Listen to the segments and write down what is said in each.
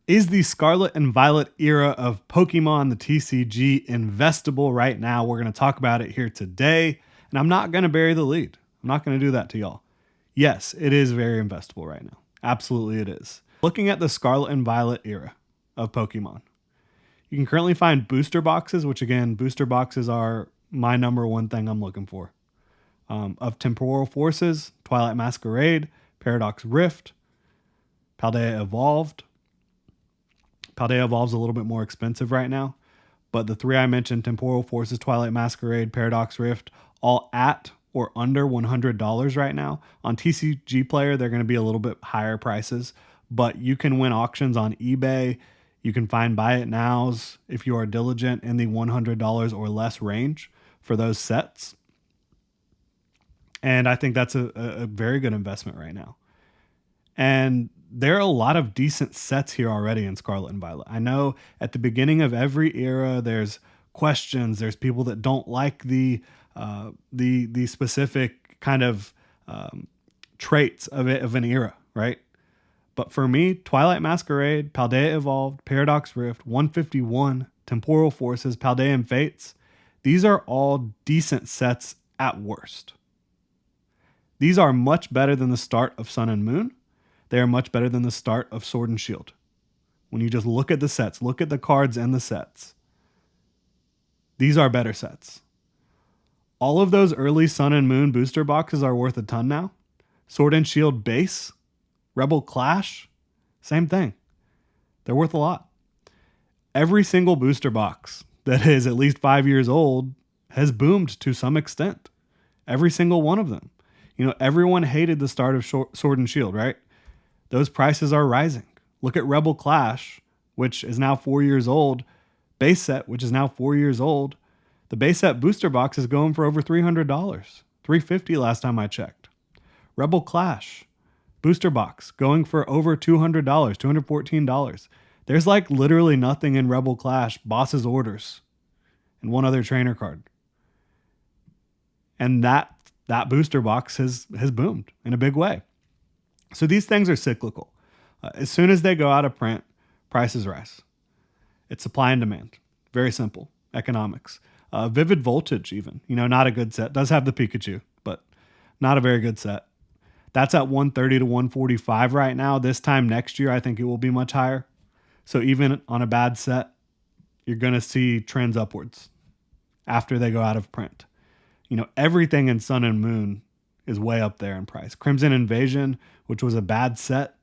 Is the Scarlet and Violet era of Pokemon, the TCG, investable right now? We're going to talk about it here today, and I'm not going to bury the lead. I'm not going to do that to y'all. Yes, it is very investable right now. Absolutely it is. Looking at the Scarlet and Violet era of Pokemon, you can currently find booster boxes, which again, booster boxes are my number one thing I'm looking for. Of Temporal Forces, Twilight Masquerade, Paradox Rift, Paldea Evolved. Paldea Evolved's a little bit more expensive right now, but the three I mentioned, Temporal Forces, Twilight Masquerade, Paradox Rift, all at or under $100 right now. On TCG Player, they're going to be a little bit higher prices, but you can win auctions on eBay. You can find buy it nows if you are diligent in the $100 or less range for those sets. And I think that's a very good investment right now. And there are a lot of decent sets here already in Scarlet and Violet. I know at the beginning of every era, there's questions. There's people that don't like the specific kind of traits of an era, right? But for me, Twilight Masquerade, Paldea Evolved, Paradox Rift, 151, Temporal Forces, Paldean Fates, these are all decent sets at worst. These are much better than the start of Sun and Moon. They are much better than the start of Sword and Shield. When you just look at the sets, look at the cards and the sets, these are better sets. All of those early Sun and Moon booster boxes are worth a ton now. Sword and Shield base, Rebel Clash, same thing. They're worth a lot. Every single booster box that is at least 5 years old has boomed to some extent. Every single one of them. You know, everyone hated the start of Sword and Shield, right? Those prices are rising. Look at Rebel Clash, which is now 4 years old. Base set, which is now 4 years old. The base set booster box is going for over $300. $350 last time I checked. Rebel Clash booster box going for over $200, $214. There's like literally nothing in Rebel Clash, Boss's Orders, and one other trainer card. And that booster box has boomed in a big way. So these things are cyclical. As soon as they go out of print, prices rise. It's supply and demand. Very simple. Economics. Vivid Voltage even. You know, not a good set. Does have the Pikachu, but not a very good set. That's at 130 to 145 right now. This time next year, I think it will be much higher. So even on a bad set, you're going to see trends upwards after they go out of print. You know, everything in Sun and Moon is way up there in price. Crimson Invasion, which was a bad set,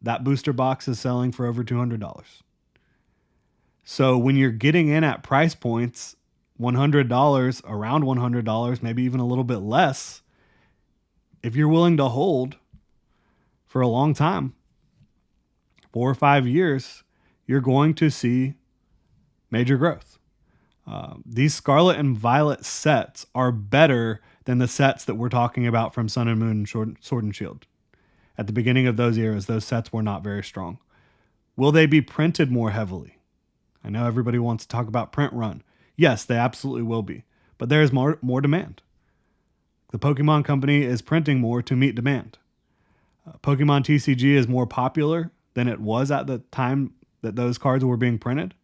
that booster box is selling for over $200. So when you're getting in at price points, $100, around $100, maybe even a little bit less, if you're willing to hold for a long time, 4 or 5 years, you're going to see major growth. These Scarlet and Violet sets are better than the sets that we're talking about from Sun and Moon and Sword and Shield. At the beginning of those eras, those sets were not very strong. Will they be printed more heavily? I know everybody wants to talk about print run. Yes, they absolutely will be. But there is more demand. The Pokemon Company is printing more to meet demand. Pokemon TCG is more popular than it was at the time that those cards were being printed.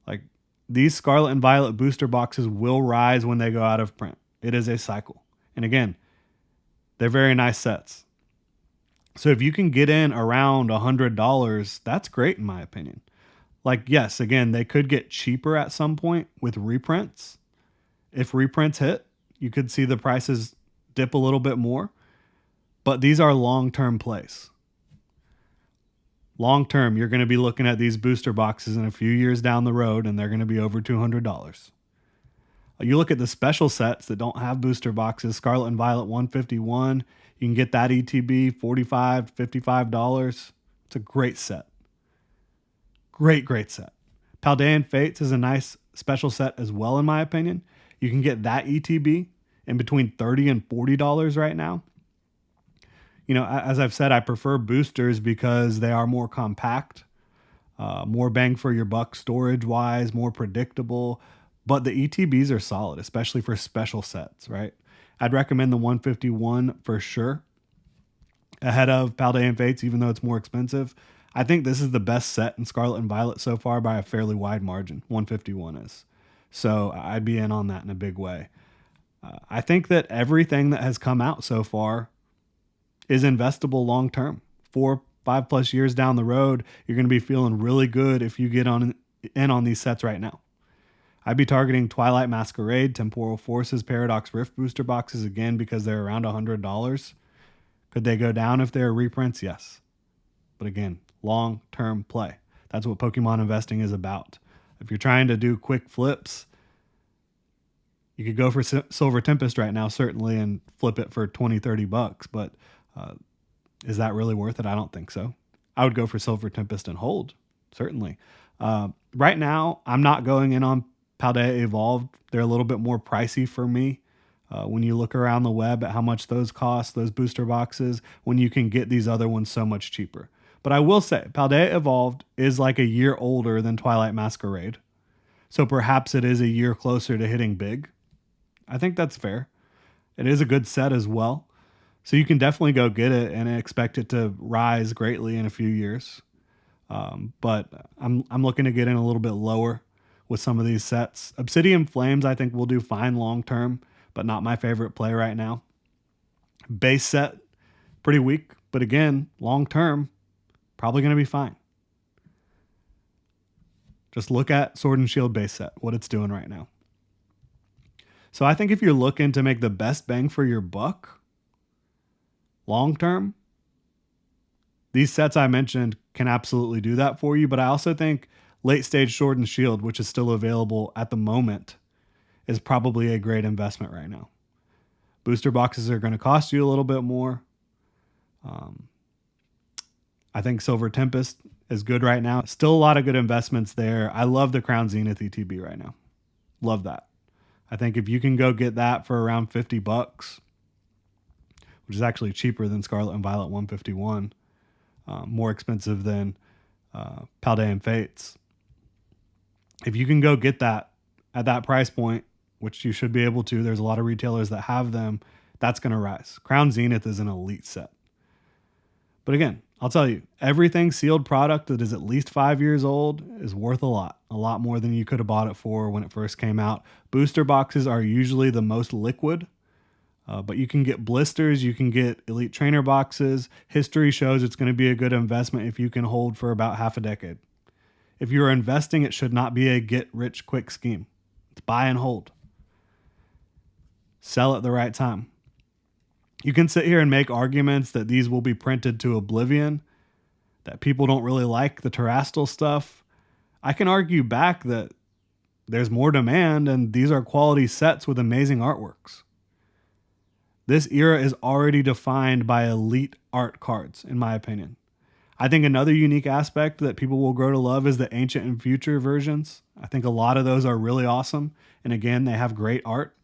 Like, these Scarlet and Violet booster boxes will rise when they go out of print. It is a cycle. And again, they're very nice sets. So if you can get in around $100, that's great in my opinion. Like, yes, again, they could get cheaper at some point with reprints. If reprints hit, you could see the prices dip a little bit more. But these are long-term plays. Long-term, you're going to be looking at these booster boxes in a few years down the road, and they're going to be over $200. You look at the special sets that don't have booster boxes, Scarlet and Violet 151, you can get that ETB $45, $55. It's a great set. Great set. Paldean Fates is a nice special set as well, in my opinion. You can get that ETB in between $30 and $40 right now. You know, as I've said, I prefer boosters because they are more compact, more bang for your buck storage-wise, more predictable. But the ETBs are solid, especially for special sets, right? I'd recommend the 151 for sure, ahead of Paldean Fates, even though it's more expensive. I think this is the best set in Scarlet and Violet so far by a fairly wide margin. 151 is. So I'd be in on that in a big way. I think that everything that has come out so far is investable long term. 4-5+ years down the road, you're going to be feeling really good if you get in on these sets right now. I'd be targeting Twilight Masquerade, Temporal Forces, Paradox Rift booster boxes again because they're around $100. Could they go down if they're reprints? Yes. But again, long-term play. That's what Pokemon investing is about. If you're trying to do quick flips, you could go for Silver Tempest right now, certainly, and flip it for $20-$30. But is that really worth it? I don't think so. I would go for Silver Tempest and hold, certainly. Right now, I'm not going in on Paldea Evolved. They're a little bit more pricey for me. When you look around the web at how much those cost, those booster boxes, when you can get these other ones so much cheaper. But I will say, Paldea Evolved is like a year older than Twilight Masquerade. So perhaps it is a year closer to hitting big. I think that's fair. It is a good set as well. So you can definitely go get it and expect it to rise greatly in a few years. But I'm looking to get in a little bit lower with some of these sets. Obsidian Flames, I think, will do fine long term, but not my favorite play right now. Base set, pretty weak, but again, long term, probably going to be fine. Just look at Sword and Shield base set, what it's doing right now. So I think if you're looking to make the best bang for your buck, long term, these sets I mentioned can absolutely do that for you. But I also think late stage Sword and Shield, which is still available at the moment, is probably a great investment right now. Booster boxes are going to cost you a little bit more. I think Silver Tempest is good right now. Still a lot of good investments there. I love the Crown Zenith ETB right now. Love that. I think if you can go get that for around $50, which is actually cheaper than Scarlet and Violet 151, more expensive than Paldea and Fates. If you can go get that at that price point, which you should be able to, there's a lot of retailers that have them, that's going to rise. Crown Zenith is an elite set. But again, I'll tell you, everything sealed product that is at least 5 years old is worth a lot more than you could have bought it for when it first came out. Booster boxes are usually the most liquid, but you can get blisters, you can get elite trainer boxes. History shows it's going to be a good investment if you can hold for about half a decade. If you're investing, it should not be a get-rich-quick scheme. It's buy and hold. Sell at the right time. You can sit here and make arguments that these will be printed to oblivion, that people don't really like the Terastal stuff. I can argue back that there's more demand and these are quality sets with amazing artworks. This era is already defined by elite art cards, in my opinion. I think another unique aspect that people will grow to love is the Ancient and Future versions. I think a lot of those are really awesome. And again, they have great art,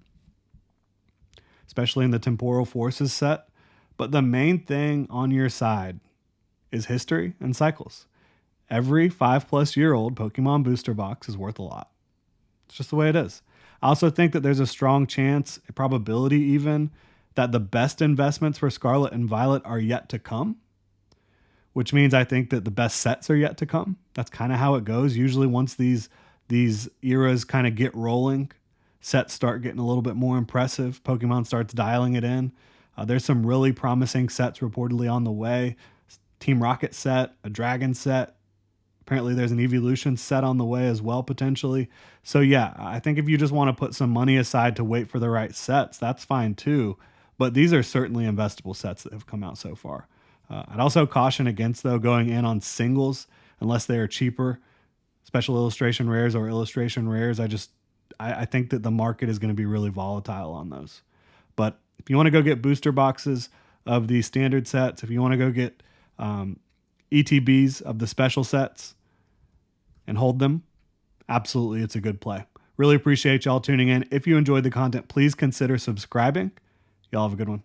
especially in the Temporal Forces set. But the main thing on your side is history and cycles. Every 5+ year old Pokemon booster box is worth a lot. It's just the way it is. I also think that there's a strong chance, a probability even, that the best investments for Scarlet and Violet are yet to come, which means I think that the best sets are yet to come. That's kind of how it goes. Usually once these eras kind of get rolling, sets start getting a little bit more impressive. Pokemon starts dialing it in. There's some really promising sets reportedly on the way. Team Rocket set, a Dragon set. Apparently there's an Evolution set on the way as well, potentially. So yeah, I think if you just want to put some money aside to wait for the right sets, that's fine too. But these are certainly investable sets that have come out so far. I'd also caution against, though, going in on singles unless they are cheaper. Special illustration rares or illustration rares, I think that the market is going to be really volatile on those. But if you want to go get booster boxes of the standard sets, if you want to go get ETBs of the special sets and hold them, absolutely, it's a good play. Really appreciate y'all tuning in. If you enjoyed the content, please consider subscribing. Y'all have a good one.